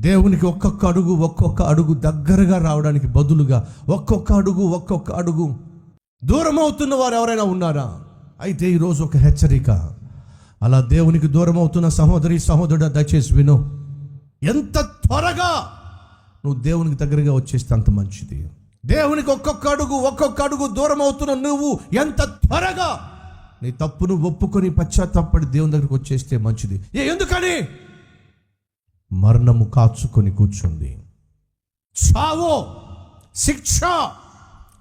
దేవునికి ఒక్కొక్క అడుగు దగ్గరగా రావడానికి బదులుగా ఒక్కొక్క అడుగు దూరం అవుతున్న వారు ఎవరైనా ఉన్నారా? అయితే ఈరోజు ఒక హెచ్చరిక. అలా దేవునికి దూరం అవుతున్న సహోదరుడా, దయచేసి విను. ఎంత త్వరగా నువ్వు దేవునికి దగ్గరగా వచ్చేస్తే అంత మంచిది. దేవునికి ఒక్కొక్క అడుగు దూరం అవుతున్న నువ్వు ఎంత త్వరగా నీ తప్పును ఒప్పుకొని పశ్చాత్తాపడి దేవుని దగ్గరికి వచ్చేస్తే మంచిది. ఎందుకని? మరణము కాచుకొని కూర్చుంది, చావో శిక్ష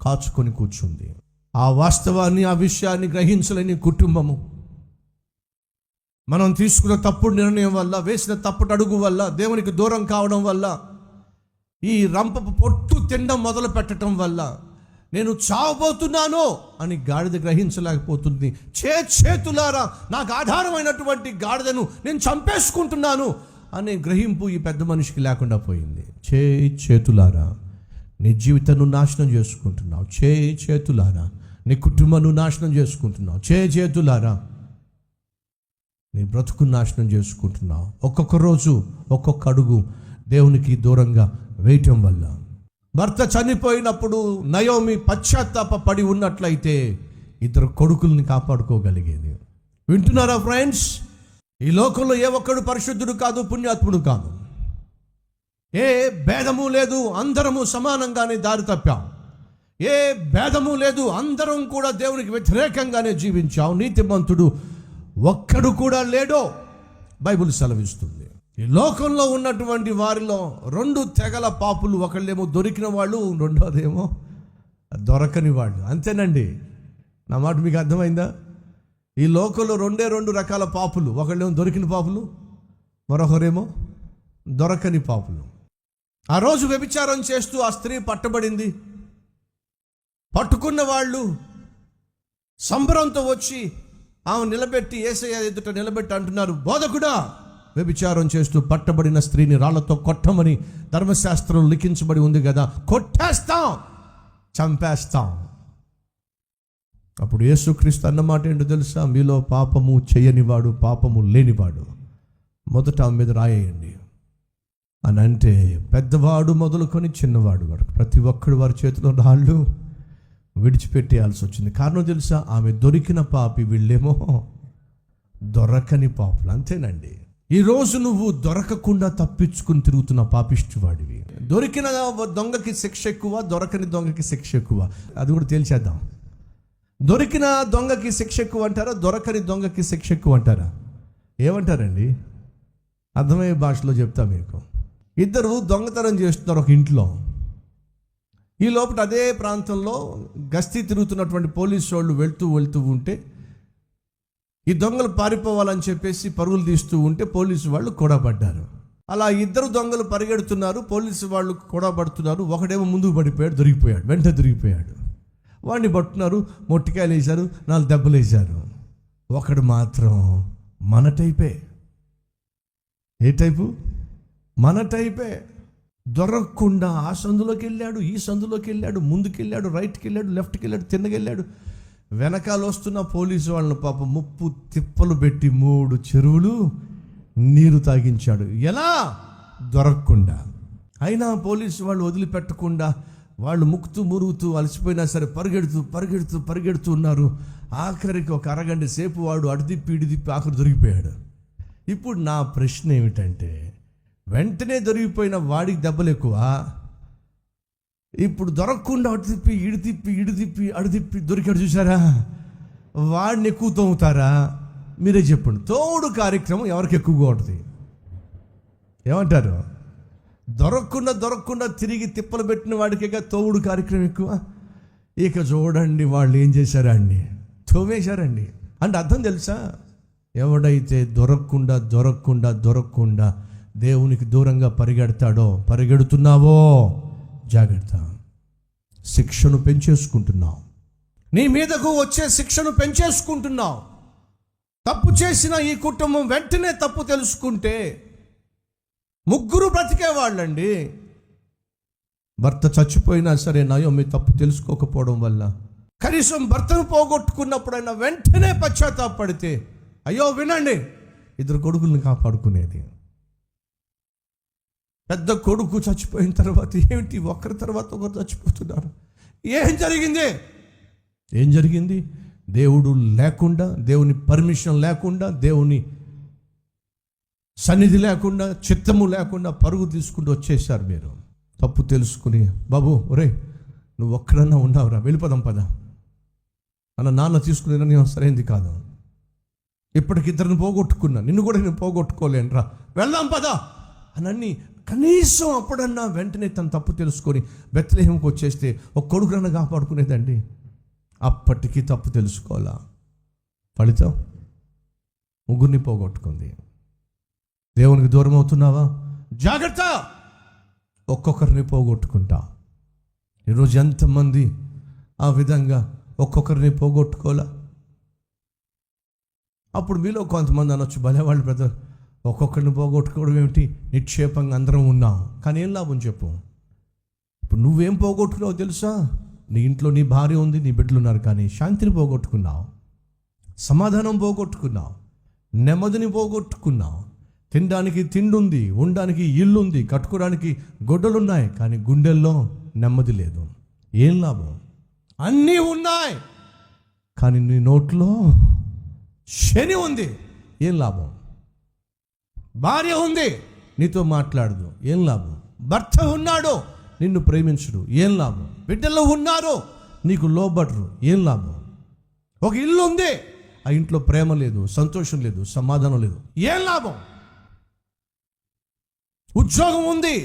కాచుకొని కూర్చుంది. ఆ వాస్తవాన్ని, ఆ విషయాన్ని గ్రహించలేని కుటుంబము, మనం తీసుకున్న తప్పుడు నిర్ణయం వల్ల, వేసిన తప్పుడు అడుగు వల్ల, దేవునికి దూరం కావడం వల్ల, ఈ రంపపు పొట్టు తినడం మొదలు పెట్టడం వల్ల నేను చావబోతున్నాను అని గాడిద గ్రహించలేకపోతుంది. చేతులారా నాకు ఆధారమైనటువంటి గాడిదను నేను చంపేసుకుంటున్నాను అనే గ్రహింపు ఈ పెద్ద మనిషికి లేకుండా పోయింది. చేతులారా నీ జీవితాన్ని నాశనం చేసుకుంటున్నావు. చేతులారా నీ కుటుంబాన్ని నాశనం చేసుకుంటున్నావు. చేతులారా నీ బ్రతుకు నాశనం చేసుకుంటున్నావు. ఒక్కొక్క రోజు ఒక్కొక్క అడుగు దేవునికి దూరంగా వేయటం వల్ల. భర్త చనిపోయినప్పుడు నయోమి పశ్చాత్తాప పడి ఉన్నట్లయితే 2 కొడుకుల్ని కాపాడుకోగలిగేది. వింటున్నారా ఫ్రెండ్స్? ఈ లోకంలో ఏ ఒక్కడు పరిశుద్ధుడు కాదు, పుణ్యాత్ముడు కాదు. ఏ భేదము లేదు, అందరము సమానంగానే దారి తప్పాం. ఏ భేదము లేదు, అందరం కూడా దేవునికి వ్యతిరేకంగానే జీవించాం. నీతిమంతుడు ఒక్కడు కూడా లేడో బైబిల్ సెలవిస్తుంది. ఈ లోకంలో ఉన్నటువంటి వారిలో 2 తెగల పాపులు. ఒకళ్ళేమో దొరికిన వాళ్ళు, రెండోదేమో దొరకని వాళ్ళు. అంతేనండి. నా మాట మీకు అర్థమైందా? ఈ లోకంలో 2 రకాల పాపులు. ఒకళ్ళేమో దొరికిన పాపులు, మరొకరేమో దొరకని పాపులు. ఆ రోజు వ్యభిచారం చేస్తూ ఆ స్త్రీ పట్టబడింది. పట్టుకున్న వాళ్ళు సంబరంతో వచ్చి ఆమె నిలబెట్టి, యేసయ్య ఎదుట నిలబెట్టి అంటున్నారు, బోధకుడా, వ్యభిచారం చేస్తూ పట్టబడిన స్త్రీని రాళ్లతో కొట్టమని ధర్మశాస్త్రం లిఖించబడి ఉంది కదా, కొట్టేస్తాం, చంపేస్తాం. అప్పుడు యేసుక్రీస్తు అన్నమాట ఏంటో తెలుసా? మీలో పాపము చేయనివాడు, పాపము లేనివాడు మొదట ఆమె మీద రాయేయండి అని అంటే, పెద్దవాడు మొదలుకొని చిన్నవాడు వరకు ప్రతి ఒక్కడు వారి చేతిలో రాళ్ళు విడిచిపెట్టేయాల్సి వచ్చింది. కారణం తెలుసా? ఆమె దొరికిన పాపి, వీళ్ళేమో దొరకని పాపులు. అంతేనండి. ఈరోజు నువ్వు దొరకకుండా తప్పించుకుని తిరుగుతున్న పాపిష్టివాడివి. దొరికిన దొంగకి శిక్ష ఎక్కువ, దొరకని దొంగకి శిక్ష ఎక్కువ. అది కూడా తేల్చేద్దాం. దొరికిన దొంగకి శిక్ష ఎక్కువ అంటారా, దొరకని దొంగకి శిక్ష ఎక్కువ అంటారా? ఏమంటారండి? అర్థమయ్యే భాషలో చెప్తా మీకు. 2 దొంగతనం చేస్తున్నారు ఒక ఇంట్లో. ఈ లోపల అదే ప్రాంతంలో గస్తీ తిరుగుతున్నటువంటి పోలీసు వాళ్ళు వెళ్తూ ఉంటే, ఈ దొంగలు పారిపోవాలని చెప్పేసి పరుగులు తీస్తూ ఉంటే పోలీసు వాళ్ళు కూడబడ్డారు. అలా 2 దొంగలు పరిగెడుతున్నారు, పోలీసు వాళ్ళు కూడబడుతున్నారు. ఒకడేమో ముందుకు పడిపోయాడు, దొరికిపోయాడు, వెంటనే దొరికిపోయాడు. వాడిని పట్టున్నారు, మొట్టికాయలు వేశారు, 4 దెబ్బలు వేశారు. ఒకడు మాత్రం మన టైపే. ఏ టైపు? మన టైపే. దొరకకుండా ఆ సందులోకి వెళ్ళాడు, ఈ సందులోకి వెళ్ళాడు, ముందుకెళ్ళాడు, రైట్కి వెళ్ళాడు, లెఫ్ట్కి వెళ్ళాడు, తిన్నగెళ్ళాడు. వెనకాల వస్తున్న పోలీసు వాళ్ళని పాప ముప్పు తిప్పలు పెట్టి 3 చెరువులు నీరు తాగించాడు. ఎలా? దొరకకుండా. అయినా పోలీసు వాళ్ళు వదిలిపెట్టకుండా వాళ్ళు ముక్కుతూ మురుగుతూ అలసిపోయినా సరే పరిగెడుతూ ఉన్నారు. ఆఖరికి ఒక అరగంట సేపు వాడు అడిదిప్పి ఇడిదిప్పి ఆఖరి దొరికిపోయాడు. ఇప్పుడు నా ప్రశ్న ఏమిటంటే, వెంటనే దొరికిపోయిన వాడికి దెబ్బలు ఎక్కువ, ఇప్పుడు దొరకకుండా అడిదిప్పి దొరికాడు చూసారా, వాడిని ఎక్కువ తోముతారా? మీరే చెప్పండి. తోడు కార్యక్రమం ఎవరికి ఎక్కువగా ఉంటుంది? ఏమంటారు? దొరకకుండా తిరిగి తిప్పలు పెట్టిన వాడికిగా తోడు కార్యక్రమం ఎక్కువ. ఇక చూడండి వాళ్ళు ఏం చేశారండి, తోమేశారండి. అంటే అర్థం తెలుసా? ఎవడైతే దొరకకుండా దేవునికి దూరంగా పరిగెడుతున్నావో జాగ్రత్త. శిక్షను పెంచేసుకుంటున్నావు. నీ మీదకు వచ్చే శిక్షను పెంచేసుకుంటున్నావు. తప్పు చేసిన ఈ కుటుంబం వెంటనే తప్పు తెలుసుకుంటే 3 బ్రతికేవాళ్ళండి. భర్త చచ్చిపోయినా సరే నయోమి తప్పు తెలుసుకోకపోవడం వల్ల, కనీసం భర్తను పోగొట్టుకున్నప్పుడైనా వెంటనే పశ్చాత్తాపడితే, అయ్యో వినండి, 2 కొడుకుల్ని కాపాడుకునేది. పెద్ద కొడుకు చచ్చిపోయిన తర్వాత ఏమిటి ఒకరి తర్వాత ఒకరు చచ్చిపోతున్నారు? ఏం జరిగింది? దేవుడు లేకుండా, దేవుని పర్మిషన్ లేకుండా, దేవుని సన్నిధి లేకుండా, చిత్తము లేకుండా పరుగు తీసుకుంటూ వచ్చేసారు. మీరు తప్పు తెలుసుకుని, బాబు ఒరే నువ్వు ఒక్కడన్నా ఉన్నావురా, వెళ్ళిపోదాం పద అన్న నాన్న తీసుకునే నిర్ణయం సరైనది కాదు. ఇప్పటికి ఇద్దరిని పోగొట్టుకున్నా, నిన్ను కూడా నేను పోగొట్టుకోలేను రా, వెళ్దాం పద అని కనీసం అప్పుడన్నా వెంటనే తన తప్పు తెలుసుకొని బెత్లెహేముకు వచ్చేస్తే ఒక కొడుకునన్నా కాపాడుకునేదండి. అప్పటికి తప్పు తెలుసుకోవాలా, ఫలితం ముగ్గురిని పోగొట్టుకుంది. దేవునికి దూరం అవుతున్నావా? జాగ్రత్త, ఒక్కొక్కరిని పోగొట్టుకుంటా. ఈరోజు ఎంతమంది ఆ విధంగా ఒక్కొక్కరిని పోగొట్టుకోవాలా? అప్పుడు మీలో కొంతమంది అనొచ్చు, భలేవాళ్ళు బ్రదర్, ఒక్కొక్కరిని పోగొట్టుకోవడం ఏమిటి, నిక్షేపంగా అందరం ఉన్నాం, కానీ ఏం లాభం చెప్పు. ఇప్పుడు నువ్వేం పోగొట్టుకున్నావు తెలుసా? నీ ఇంట్లో నీ భార్య ఉంది, నీ బిడ్డలు ఉన్నారు, కానీ శాంతిని పోగొట్టుకున్నావు, సమాధానం పోగొట్టుకున్నావు, నెమ్మదిని పోగొట్టుకున్నావు. తినడానికి తిండి ఉంది, ఉండడానికి ఇల్లు ఉంది, కట్టుకోవడానికి గొడ్డలున్నాయి, కానీ గుండెల్లో నెమ్మది లేదు. ఏం లాభం? అన్నీ ఉన్నాయి కానీ నీ నోట్లో శని ఉంది, ఏం లాభం? భార్య ఉంది, నీతో మాట్లాడదు, ఏం లాభం? భర్త ఉన్నాడు, నిన్ను ప్రేమించడు, ఏం లాభం? బిడ్డలు ఉన్నారు, నీకు లోబడరు, ఏం లాభం? ఒక ఇల్లు ఉంది, ఆ ఇంట్లో ప్రేమ లేదు, సంతోషం లేదు, సమాధానం లేదు, ఏం లాభం? ఉద్యోగం ఉంది,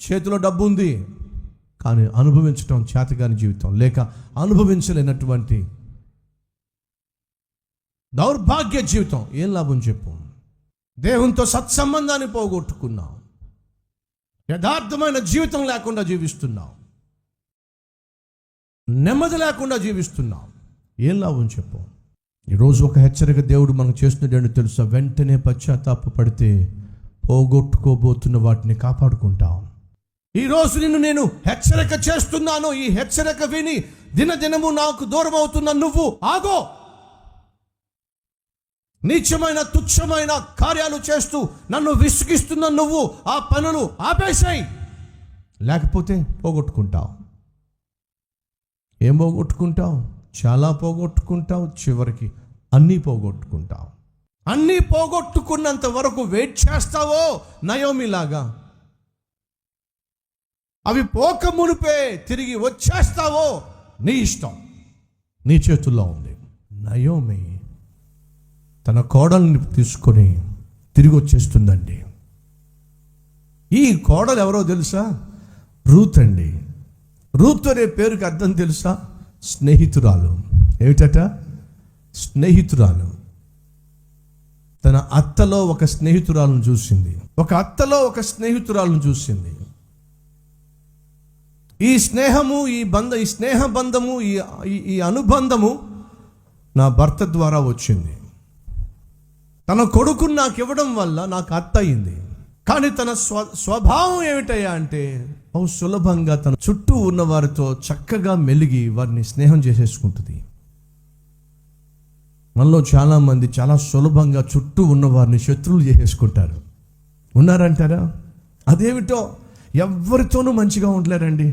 చేతిలో డబ్బు ఉంది, కానీ అనుభవించటం చేతగాని జీవితం, లేక అనుభవించలేనటువంటి దౌర్భాగ్య జీవితం, ఏం లాభం చెప్పు? దేవునితో సత్సంబంధాన్ని పోగొట్టుకున్నావు, యథార్థమైన జీవితం లేకుండా జీవిస్తున్నావు, నెమ్మది లేకుండా జీవిస్తున్నావు, ఏం లాభం చెప్పు? ఈరోజు ఒక హెచ్చరిక దేవుడు మనకు చేస్తున్నాడు తెలుసా? వెంటనే పశ్చాత్తాపపడితే పోగొట్టుకోబోతున్న వాటిని కాపాడుకుంటాం. ఈరోజు నిన్ను నేను హెచ్చరిక చేస్తున్నాను. ఈ హెచ్చరిక విని దినదినము నాకు దూరం అవుతున్న నువ్వు ఆగో. నీచమైన తుచ్చమైన కార్యాలు చేస్తూ నన్ను విసిగిస్తున్న నువ్వు ఆ పనులు ఆపేసాయి, లేకపోతే పోగొట్టుకుంటావు. ఏం పోగొట్టుకుంటావు? చాలా పోగొట్టుకుంటావు, చివరికి అన్నీ పోగొట్టుకుంటావు. అన్నీ పోగొట్టుకున్నంత వరకు వెయిట్ చేస్తావో నయోమిలాగా, అవి పోక మునిపే తిరిగి వచ్చేస్తావో నీ ఇష్టం, నీ చేతుల్లో ఉంది. నయోమి తన కోడల్ని తీసుకొని తిరిగి వచ్చేస్తుందండి. ఈ కోడలు ఎవరో తెలుసా? రూత్ అండి. రూత్ అనే పేరుకి అర్థం తెలుసా? స్నేహితురాలు. ఏమిటట? స్నేహితురాలు. తన అత్తలో ఒక స్నేహితురాలను చూసింది, ఈ స్నేహము, ఈ స్నేహ బంధము, ఈ అనుబంధము నా భర్త ద్వారా వచ్చింది. తన కొడుకుని నాకు ఇవ్వడం వల్ల నాకు అత్త అయింది. కానీ తన స్వభావం ఏమిటయ్యా అంటే, సులభంగా తన చుట్టూ ఉన్న వారితో చక్కగా మెలిగి వారిని స్నేహం చేసేసుకుంటుంది. మనలో చాలామంది చాలా సులభంగా చుట్టూ ఉన్న వారిని శత్రువులు చేసేసుకుంటారు. ఉన్నారంటారా? అదేమిటో, ఎవరితోనూ మంచిగా ఉండలేరండి,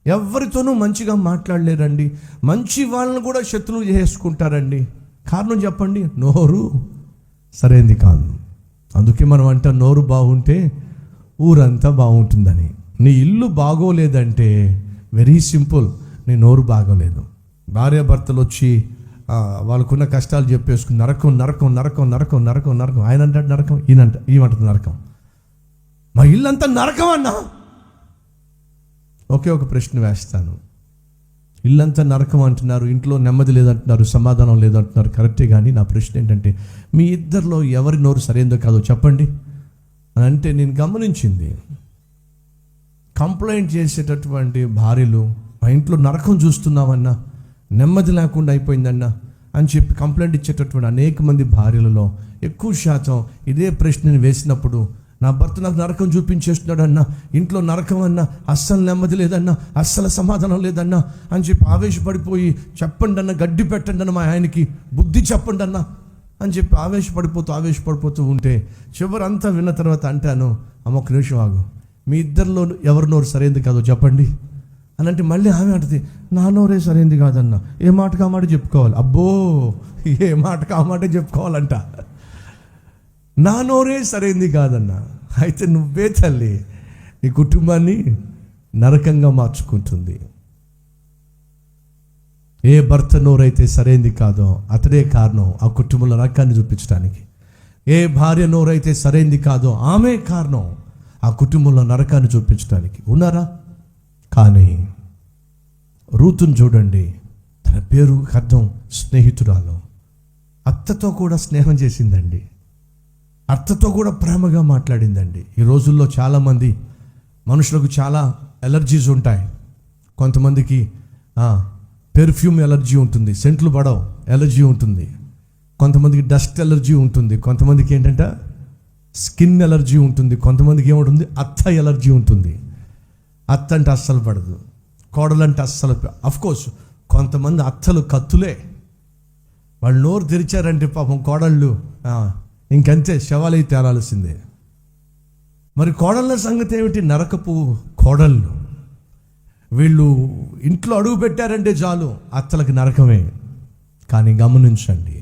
ఎవరితోనూ మంచిగా మాట్లాడలేరండి, మంచి వాళ్ళని కూడా శత్రువులు చేసుకుంటారండి. కారణం చెప్పండి? నోరు సరైనది కాదు. అందుకే మనం అంటాం, నోరు బాగుంటే ఊరంతా బాగుంటుందని. నీ ఇల్లు బాగోలేదంటే వెరీ సింపుల్, నీ నోరు బాగోలేదు. భార్యాభర్తలు వచ్చి వాళ్ళకున్న కష్టాలు చెప్పేసుకుని నరకం నరకం నరకం నరకం నరకం నరకం, ఆయన అంటాడు నరకం, ఈయనంటుంది నరకం. మా ఇల్లంతా నరకం అన్నా. ఒకే ఒక ప్రశ్న వేస్తాను, ఇల్లంతా నరకం అంటున్నారు, ఇంట్లో నెమ్మది లేదంటున్నారు, సమాధానం లేదంటున్నారు, కరెక్టే. కానీ నా ప్రశ్న ఏంటంటే, మీ ఇద్దరిలో ఎవరి నోరు సరైనదో కాదో చెప్పండి అని అంటే, నేను గమనించింది, కంప్లైంట్ చేసేటటువంటి భార్యలు, మా ఇంట్లో నరకం చూస్తున్నామన్నా, నెమ్మది లేకుండా అయిపోయిందన్నా అని చెప్పి కంప్లైంట్ ఇచ్చేటటువంటి అనేక మంది భార్యలలో ఎక్కువ శాతం ఇదే ప్రశ్నని వేసినప్పుడు, నా భర్త నాకు నరకం చూపించేస్తున్నాడు అన్నా, ఇంట్లో నరకం అన్నా, అస్సలు నెమ్మది లేదన్నా, అస్సలు సమాధానం లేదన్నా అని చెప్పి ఆవేశపడిపోయి, చెప్పండి అన్న, గడ్డి పెట్టండి అన్న, మా ఆయనకి బుద్ధి చెప్పండి అన్న అని చెప్పి ఆవేశపడిపోతూ ఉంటే చివరంతా విన్న తర్వాత అంటాను, అమ్మ ఒక నిమిషం ఆగు, మీ ఇద్దరిలో ఎవరి నోరు సరైనది కాదో చెప్పండి అని అంటే మళ్ళీ ఆమె అంటది, నా నోరే సరైనది కాదన్న. ఏ మాటకు ఆ మాట చెప్పుకోవాలి. అబ్బో, ఏ మాటకు ఆ మాట చెప్పుకోవాలంట. నా నోరే సరైనది కాదన్న. అయితే నువ్వే తల్లి నీ కుటుంబాన్ని నరకంగా మార్చుకుంటుంది. ఏ భర్త నోరైతే సరైనది కాదో అతడే కారణం ఆ కుటుంబంలో నరకాన్ని చూపించడానికి. ఏ భార్య నోరైతే సరైనది కాదో ఆమె కారణం ఆ కుటుంబంలో నరకాన్ని చూపించడానికి. ఉన్నారా? కానీ రూతును చూడండి, తన పేరు అర్థం స్నేహితురాలు. అత్తతో కూడా స్నేహం చేసిందండి, అత్తతో కూడా ప్రేమగా మాట్లాడిందండి. ఈ రోజుల్లో చాలామంది మనుషులకు చాలా ఎలర్జీస్ ఉంటాయి. కొంతమందికి పెర్ఫ్యూమ్ ఎలర్జీ ఉంటుంది, సెంట్లు పడవు ఎలర్జీ ఉంటుంది. కొంతమందికి డస్ట్ ఎలర్జీ ఉంటుంది. కొంతమందికి ఏంటంటే స్కిన్ ఎలర్జీ ఉంటుంది. కొంతమందికి ఏముంటుంది, అత్త ఎలర్జీ ఉంటుంది. అత్త అంటే అస్సలు పడదు, కోడలంటే అస్సలు. అఫ్కోర్స్ కొంతమంది అత్తలు కత్తులే, వాళ్ళు నోరు తెరిచారంటే పాపం కోడళ్ళు ఇంకంతే, శవాలై తేలాల్సిందే. మరి కోడళ్ళ సంగతి ఏమిటి? నరకపు కోడళ్ళు. వీళ్ళు ఇంట్లో అడుగు పెట్టారంటే చాలు అత్తలకు నరకమే. కానీ గమనించండి,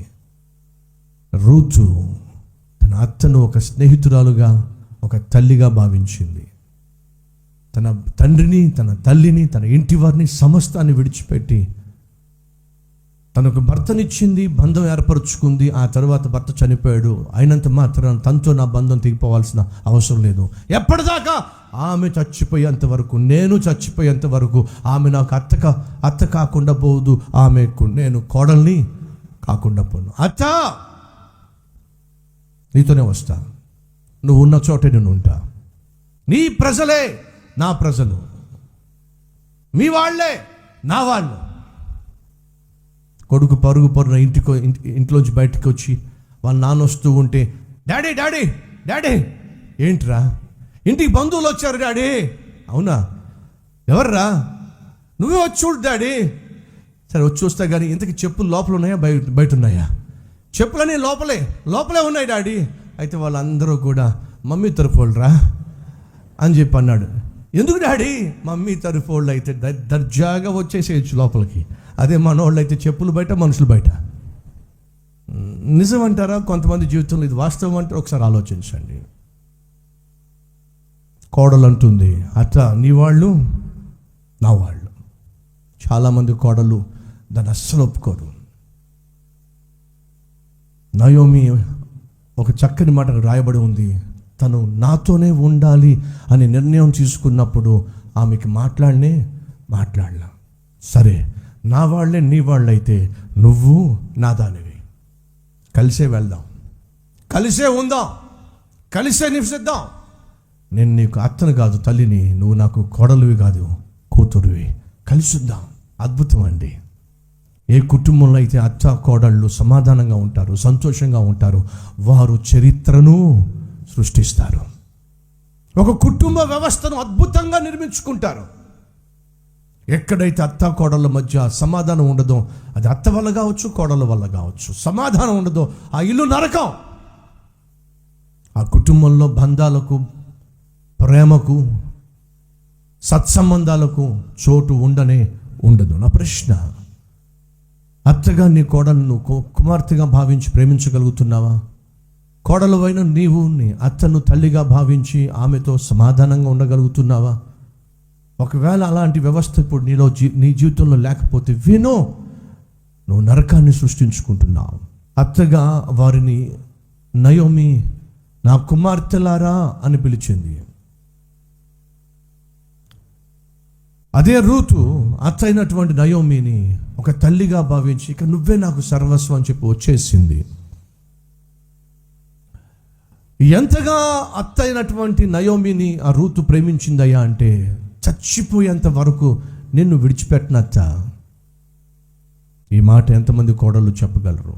రూతు తన అత్తను ఒక స్నేహితురాలుగా, ఒక తల్లిగా భావించింది. తన తండ్రిని, తన తల్లిని, తన ఇంటి వారిని, సమస్తాన్ని విడిచిపెట్టి తనకు భర్తనిచ్చింది, బంధం ఏర్పరచుకుంది. ఆ తర్వాత భర్త చనిపోయాడు. అయినంత మాత్రం తనతో నా బంధం తెగిపోవాల్సిన అవసరం లేదు. ఎప్పటిదాకా? ఆమె చచ్చిపోయేంత వరకు, నేను చచ్చిపోయేంత వరకు ఆమె నాకు అత్త కాకుండా పోదు, ఆమెకు నేను కోడల్ని కాకుండా పోను. అత్త, నీతోనే వస్తా, నువ్వు ఉన్న చోటే నేను ఉంటా. నీ ప్రజలే నా ప్రజలు, మీ వాళ్ళే నా వాళ్ళు. కొడుకు పరుగున ఇంట్లోంచి బయటకు వచ్చి వాళ్ళ నాన్న వస్తూ ఉంటే, డాడీ డాడీ డాడీ, ఏంట్రా ఇంటికి బంధువులు వచ్చారు డాడీ. అవునా, ఎవర్రా? నువ్వే వచ్చి చూడు డాడీ. సరే వచ్చి చూస్తా కానీ ఇంతకీ చెప్పులు లోపల ఉన్నాయా బయట ఉన్నాయా? చెప్పులన్నీ లోపలే ఉన్నాయి డాడీ. అయితే వాళ్ళందరూ కూడా మమ్మీ తరఫోళ్ళరా అని చెప్పి అన్నాడు. ఎందుకు డాడీ? మమ్మీ తరఫోళ్ళు అయితే దర్జాగా వచ్చేసేయచ్చు లోపలికి, అదే మనోళ్ళు అయితే చెప్పులు బయట, మనుషులు బయట. నిజం అంటారా? కొంతమంది జీవితంలో ఇది వాస్తవం అంటారు. ఒకసారి ఆలోచించండి. కోడలు అంటుంది, అత్త నీ వాళ్ళు నా వాళ్ళు. చాలామంది కోడలు దాన్ని అస్సలు ఒప్పుకోరు. నయోమి ఒక చక్కని మాట రాయబడి ఉంది, తను నాతోనే ఉండాలి అని నిర్ణయం తీసుకున్నప్పుడు ఆమెకి మాట్లాడలా. సరే, నా వాళ్ళే నీ వాళ్ళైతే నువ్వు నా దానివి, కలిసే వెళ్దాం, కలిసే ఉందాం, కలిసే నివసిద్దాం. నేను నీకు అత్తను కాదు తల్లిని, నువ్వు నాకు కోడలువి కాదు కూతురువి, కలిసి ఉందాం. అద్భుతం అండి. ఏ కుటుంబంలో అయితే అత్త కోడళ్ళు సమాధానంగా ఉంటారు, సంతోషంగా ఉంటారు, వారు చరిత్రను సృష్టిస్తారు. ఒక కుటుంబ వ్యవస్థను అద్భుతంగా నిర్మించుకుంటారు. ఎక్కడైతే అత్త కోడళ్ళ మధ్య సమాధానం ఉండదో, అది అత్త వల్ల కావచ్చు, కోడళ్ళ వల్ల కావచ్చు, సమాధానం ఉండదో ఆ ఇల్లు నరకం. ఆ కుటుంబంలో బంధాలకు, ప్రేమకు, సత్సంబంధాలకు చోటు ఉండదు. నా ప్రశ్న, అత్తగా నీ కోడలను కుమార్తెగా భావించి ప్రేమించగలుగుతున్నావా? కోడలవైన నీవు నీ అత్తను తల్లిగా భావించి ఆమెతో సమాధానంగా ఉండగలుగుతున్నావా? ఒకవేళ అలాంటి వ్యవస్థ ఇప్పుడు నీ జీవితంలో లేకపోతే నువ్వు నరకాన్ని సృష్టించుకుంటున్నావు. అత్తగా వారిని నయోమి నా కుమార్తెలారా అని పిలిచింది. అదే రూతు అత్త అయినటువంటి నయోమిని ఒక తల్లిగా భావించి ఇక నువ్వే నాకు సర్వస్వం అని చెప్పి వచ్చేసింది. ఎంతగా అత్త అయినటువంటి నయోమిని ఆ రూతు ప్రేమించిందయ్యా అంటే, చచ్చిపోయేంత వరకు నిన్ను విడిచిపెట్టినత్త. ఈ మాట ఎంతమంది కోడళ్ళు చెప్పగలరు?